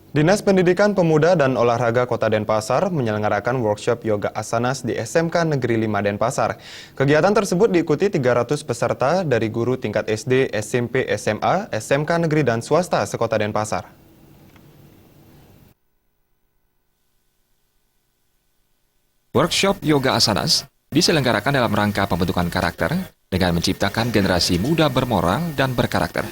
Dinas Pendidikan Pemuda dan Olahraga Kota Denpasar menyelenggarakan workshop yoga asanas di SMK Negeri 5 Denpasar. Kegiatan tersebut diikuti 300 peserta dari guru tingkat SD, SMP, SMA, SMK Negeri dan swasta sekota Denpasar. Workshop yoga asanas diselenggarakan dalam rangka pembentukan karakter dengan menciptakan generasi muda bermoral dan berkarakter.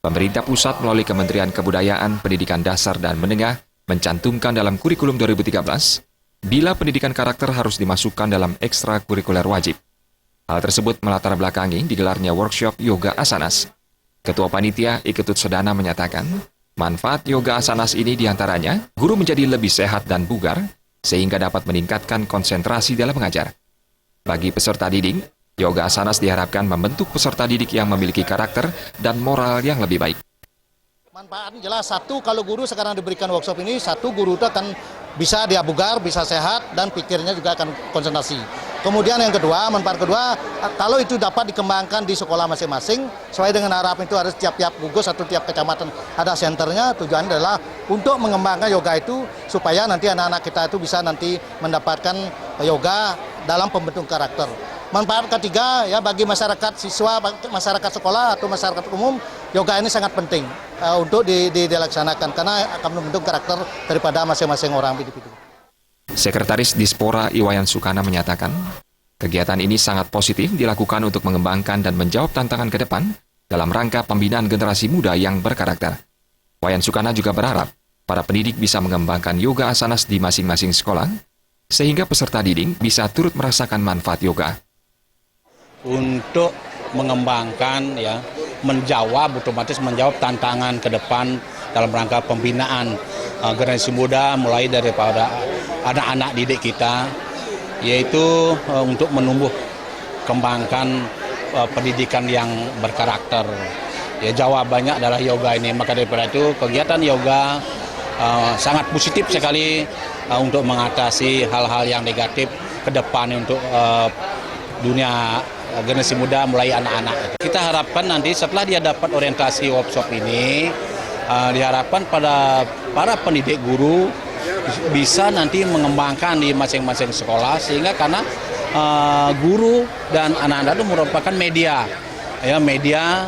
Pemerintah pusat melalui Kementerian Kebudayaan, Pendidikan Dasar dan Menengah mencantumkan dalam kurikulum 2013, bila pendidikan karakter harus dimasukkan dalam ekstrakurikuler wajib. Hal tersebut melatar belakangi digelarnya workshop yoga asanas. Ketua Panitia Iketut Sedana menyatakan, manfaat yoga asanas ini diantaranya guru menjadi lebih sehat dan bugar, sehingga dapat meningkatkan konsentrasi dalam mengajar. Bagi peserta didik, yoga asanas diharapkan membentuk peserta didik yang memiliki karakter dan moral yang lebih baik. Manfaatnya jelas, satu, kalau guru sekarang diberikan workshop ini, satu, guru itu akan bisa dia bugar, bisa sehat, dan pikirnya juga akan konsentrasi. Kemudian yang kedua, manfaat kedua, kalau itu dapat dikembangkan di sekolah masing-masing, sesuai dengan harapan itu harus tiap-tiap gugus atau tiap kecamatan ada senternya, tujuannya adalah untuk mengembangkan yoga itu, supaya nanti anak-anak kita itu bisa nanti mendapatkan yoga dalam pembentukan karakter. Manfaat ketiga, ya bagi masyarakat siswa, masyarakat sekolah atau masyarakat umum, yoga ini sangat penting untuk dilaksanakan karena akan membentuk karakter daripada masing-masing orang individu. Sekretaris Dispora Iwayan Sukana menyatakan, kegiatan ini sangat positif dilakukan untuk mengembangkan dan menjawab tantangan ke depan dalam rangka pembinaan generasi muda yang berkarakter. Iwayan Sukana juga berharap para pendidik bisa mengembangkan yoga asanas di masing-masing sekolah, sehingga peserta didik bisa turut merasakan manfaat yoga. Untuk mengembangkan, ya, otomatis menjawab tantangan ke depan dalam rangka pembinaan generasi muda mulai daripada anak-anak didik kita, yaitu untuk menumbuh kembangkan pendidikan yang berkarakter. Ya, jawabannya adalah yoga ini. Maka daripada itu kegiatan yoga sangat positif sekali untuk mengatasi hal-hal yang negatif ke depan untuk dunia generasi muda mulai anak-anak. Kita harapkan nanti setelah dia dapat orientasi workshop ini, diharapkan pada para pendidik guru bisa nanti mengembangkan di masing-masing sekolah, sehingga karena guru dan anak-anak itu merupakan media, ya, media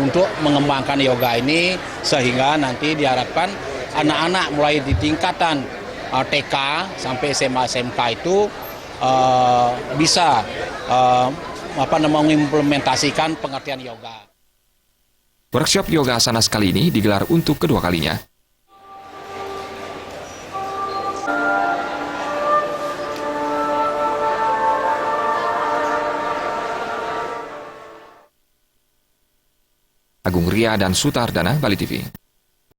untuk mengembangkan yoga ini, sehingga nanti diharapkan anak-anak mulai di tingkatan TK sampai SMA SMK itu bisa mengimplementasikan pengertian yoga. Workshop yoga asanas kali ini digelar untuk kedua kalinya. Agung Ria dan Sutardana, Bali TV.